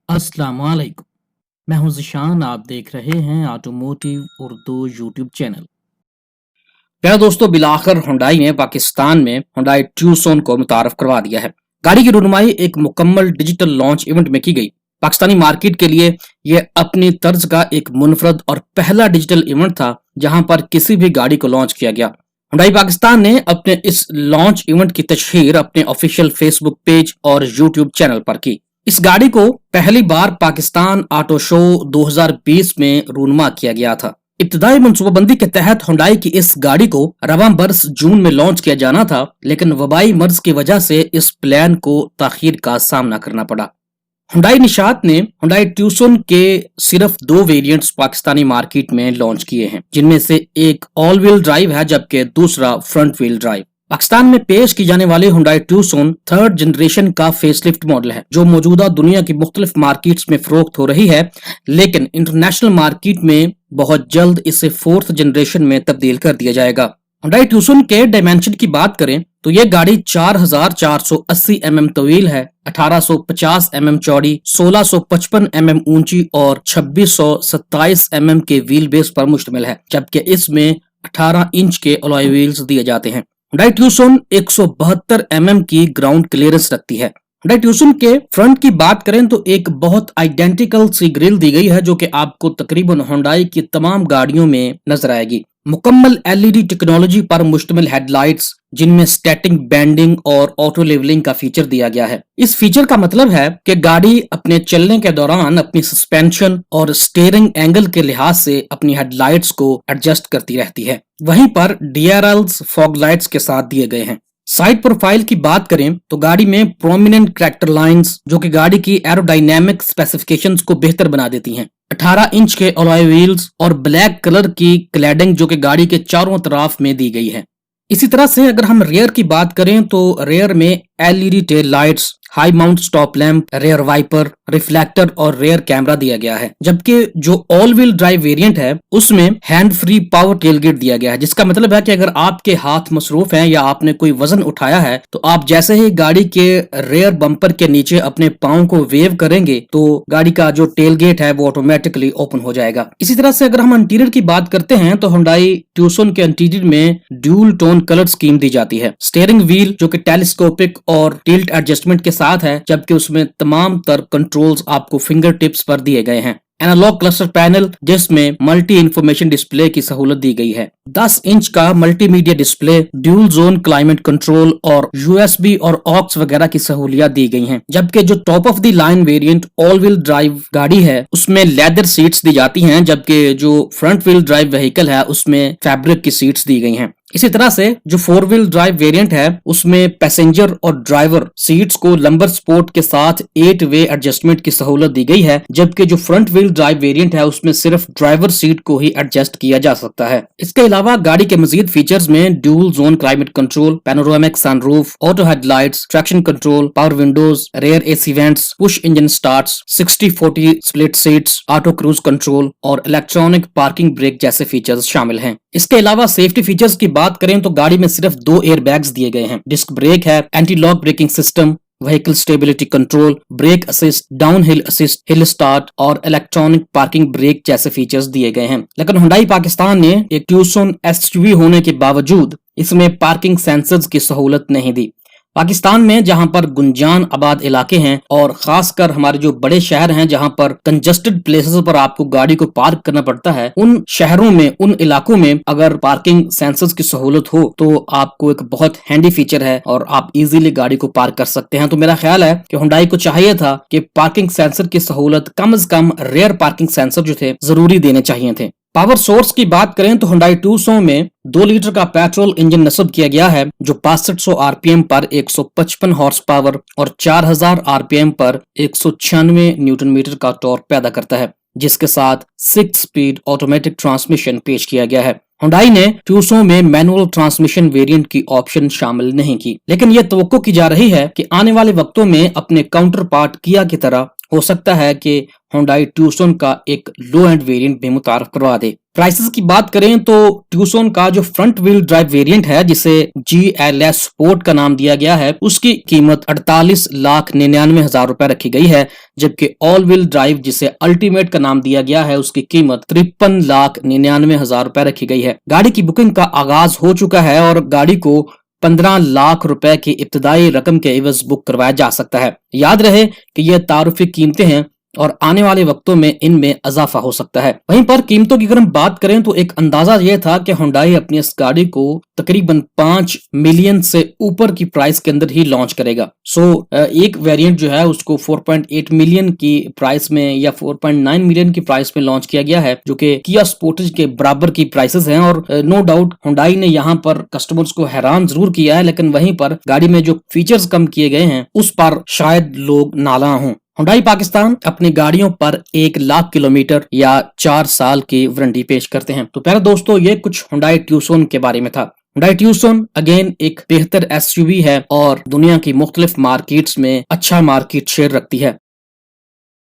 अस्सलाम वालेकुम। मैं हूं ज़िशान। आप देख रहे हैं ऑटोमोटिव उर्दू यूट्यूब चैनल। प्यारे दोस्तों, बिलाखिर हुंडई ने पाकिस्तान में हुंडई ट्यूसोन को मुतारफ करवा दिया है। गाड़ी की रुनुमाई एक मुकम्मल डिजिटल लॉन्च इवेंट में की गई। पाकिस्तानी मार्केट के लिए यह अपनी तर्ज का एक मुनफरद और पहला डिजिटल इवेंट था जहां पर किसी भी गाड़ी को लॉन्च किया गया। हुंडई पाकिस्तान ने अपने इस लॉन्च इवेंट की तशहीर अपने ऑफिशियल फेसबुक पेज और यूट्यूब चैनल पर की। इस गाड़ी को पहली बार पाकिस्तान ऑटो शो 2020 में रूनुमा किया गया था। इब्तदाई मनसूबाबंदी के तहत हुंडई की इस गाड़ी को रवां बरस जून में लॉन्च किया जाना था, लेकिन वबाई मर्ज की वजह से इस प्लान को ताखीर का सामना करना पड़ा। हुंडई निशात ने हुंडई ट्यूसन के सिर्फ 2 वेरिएंट्स पाकिस्तानी मार्केट में लॉन्च किए हैं, जिनमें से एक ऑल व्हील ड्राइव है जबकि दूसरा फ्रंट व्हील ड्राइव। पाकिस्तान में पेश की जाने वाली हुंडई ट्यूसन 3rd जनरेशन का फेसलिफ्ट मॉडल है जो मौजूदा दुनिया की मुख्तलिफ मार्केट्स में फरोख्त हो रही है, लेकिन इंटरनेशनल मार्केट में बहुत जल्द इसे 4th जनरेशन में तब्दील कर दिया जाएगा। हुंडई ट्यूसन के डायमेंशन की बात करें तो यह गाड़ी 4480 mm तवील है, 1850 mm चौड़ी, 1655 mm ऊंची और 2627 mm के व्हील बेस पर मुश्तमिल है, जबकि इसमें 18 इंच के अलॉय व्हील्स दिए जाते हैं। हुंडई ट्यूसन 172 mm की ग्राउंड क्लियरेंस रखती है। हुंडई ट्यूसन के फ्रंट की बात करें तो एक बहुत आइडेंटिकल सी ग्रिल दी गई है जो कि आपको तकरीबन हुंडई की तमाम गाड़ियों में नजर आएगी। मुकम्मल एलईडी टेक्नोलॉजी पर मुश्तमिल हेडलाइट्स जिनमें स्टैटिक बैंडिंग और ऑटो लेवलिंग का फीचर दिया गया है। इस फीचर का मतलब है कि गाड़ी अपने चलने के दौरान अपनी सस्पेंशन और स्टीयरिंग एंगल के लिहाज से अपनी हेडलाइट्स को एडजस्ट करती रहती है। वहीं पर डीआरएल्स फॉग लाइट्स के साथ दिए गए हैं। साइड प्रोफाइल की बात करें तो गाड़ी में प्रोमिनेंट कैरेक्टर लाइंस जो कि गाड़ी की एरोडायनेमिक स्पेसिफिकेशंस को बेहतर बना देती हैं। 18 इंच के अलॉय व्हील्स और ब्लैक कलर की क्लैडिंग जो कि गाड़ी के चारों तरफ में दी गई है। इसी तरह से अगर हम रेयर की बात करें तो रेयर में LED tail lights, high mount stop lamp, rear wiper, reflector और रेयर कैमरा दिया गया है, जबकि जो ऑल व्हील ड्राइव वेरिएंट है उसमें हैंड फ्री पावर टेलगेट दिया गया है, जिसका मतलब है कि अगर आपके हाथ मसरूफ हैं या आपने कोई वजन उठाया है तो आप जैसे ही गाड़ी के रेयर बम्पर के नीचे अपने पाँव को वेव करेंगे तो गाड़ी का जो टेलगेट है वो ऑटोमेटिकली ओपन हो जाएगा। इसी तरह से अगर हम इंटीरियर की बात करते हैं तो हुंडई ट्यूसन के इंटीरियर में ड्यूल टोन कलर स्कीम दी जाती है। स्टीयरिंग व्हील जो कि टेलीस्कोपिक और टिल्ट एडजस्टमेंट के साथ है, जबकि उसमें तमाम तर कंट्रोल्स आपको फिंगर टिप्स पर दिए गए हैं। एनालॉग क्लस्टर पैनल जिसमें मल्टी इंफॉर्मेशन डिस्प्ले की सहूलत दी गई है। 10 इंच का multimedia display, dual zone climate control और यूएसबी और ऑक्स वगैरह की सहूलियत दी गई हैं। जबकि जो top of the line variant all wheel drive गाड़ी है उसमें लेदर सीट्स दी जाती हैं, जबकि जो फ्रंट व्हील ड्राइव व्हीकल है उसमें फैब्रिक की सीट्स दी गई हैं। इसी तरह से जो 4 व्हील ड्राइव वेरिएंट है उसमें पैसेंजर और ड्राइवर सीट्स को लंबर सपोर्ट के साथ 8 वे एडजस्टमेंट की सहूलत दी गई है, जबकि जो फ्रंट व्हील ड्राइव वेरिएंट है उसमें सिर्फ ड्राइवर सीट को ही एडजस्ट किया जा सकता है। इसके अलावा गाड़ी के मजीद फीचर्स में dual zone climate control, panoramic sunroof, auto headlights, traction control, power Windows, rare AC vents, push engine starts, 60-40 split seats, auto cruise control और इलेक्ट्रॉनिक पार्किंग ब्रेक जैसे फीचर्स शामिल हैं। इसके अलावा सेफ्टी फीचर्स की बात करें तो गाड़ी में सिर्फ 2 एयरबैग्स दिए गए हैं, डिस्क ब्रेक है, anti lock braking system, vehicle stability control, brake assist, down hill assist, hill start और इलेक्ट्रॉनिक पार्किंग ब्रेक जैसे फीचर्स दिए गए हैं। लेकिन हुंडई पाकिस्तान ने एक ट्यूसन एसयूवी होने के बावजूद इसमें पार्किंग सेंसर्स की सहूलत नहीं दी। पाकिस्तान में जहां पर गुंजान आबाद इलाके हैं और खासकर हमारे जो बड़े शहर हैं जहां पर कंजस्टेड प्लेसेस पर आपको गाड़ी को पार्क करना पड़ता है, उन शहरों में, उन इलाकों में अगर पार्किंग सेंसर्स की सहूलत हो तो आपको एक बहुत हैंडी फीचर है और आप इजीली गाड़ी को पार्क कर सकते हैं। तो मेरा ख्याल है कि हुंडई को चाहिए था कि पार्किंग सेंसर की सहूलत कम से कम रेयर पार्किंग सेंसर जो थे जरूरी देने चाहिए थे। पावर सोर्स की बात करें तो हुंडई ट्यूसन में 2 लीटर का पेट्रोल इंजन नस्ब किया गया है जो 6500 आरपीएम पर 155 हॉर्स पावर और 4000 आरपीएम पर 196 न्यूटन मीटर का टॉर्क पैदा करता है, जिसके साथ 6 स्पीड ऑटोमेटिक ट्रांसमिशन पेश किया गया है। हुंडई ने ट्यूसन में मैनुअल ट्रांसमिशन वेरिएंट की ऑप्शन शामिल नहीं की, लेकिन यह तवक्को की जा रही है कि आने वाले वक्तों में अपने काउंटर पार्ट किया की तरह हो सकता है कि Hyundai Tucson का एक लो एंड वेरिएंट भी मुतारफ करवा दे। प्राइसेस की बात करें तो ट्यूसन का जो फ्रंट व्हील ड्राइव वेरिएंट है, जिसे GLS स्पोर्ट का नाम दिया गया है, उसकी कीमत 48,99,000 रुपए रखी गई है, जबकि ऑल व्हील ड्राइव जिसे अल्टीमेट का नाम दिया गया है, उसकी कीमत 53,99,000 रुपए रखी गई है। गाड़ी की बुकिंग का आगाज हो चुका है और गाड़ी को 15 लाख रुपए की इब्तदाई रकम के एवज बुक करवाया जा सकता है। याद रहे कि यह तारुफी कीमतें हैं और आने वाले वक्तों में इनमें इजाफा हो सकता है। वहीं पर कीमतों की अगर हम बात करें तो एक अंदाजा यह था कि Hyundai अपनी इस गाड़ी को तकरीबन 5 मिलियन से ऊपर की प्राइस के अंदर ही लॉन्च करेगा। एक वेरिएंट जो है उसको 4.8 मिलियन की प्राइस में या 4.9 मिलियन की प्राइस में लॉन्च किया गया है, जो कि Kia Sportage के बराबर की प्राइसेस हैं। और नो डाउट Hyundai ने यहाँ पर कस्टमर्स को हैरान जरूर किया है, लेकिन वहीं पर गाड़ी में जो फीचर्स कम किए गए हैं उस पर शायद लोग नाला हों। Hyundai पाकिस्तान अपनी गाड़ियों पर 1 लाख किलोमीटर या 4 साल की वारंटी पेश करते हैं। तो प्यारे दोस्तों, ये कुछ Hyundai Tucson के बारे में था। Hyundai Tucson अगेन एक बेहतर SUV है और दुनिया की मुख्तलिफ मार्केट्स में अच्छा मार्केट शेयर रखती है।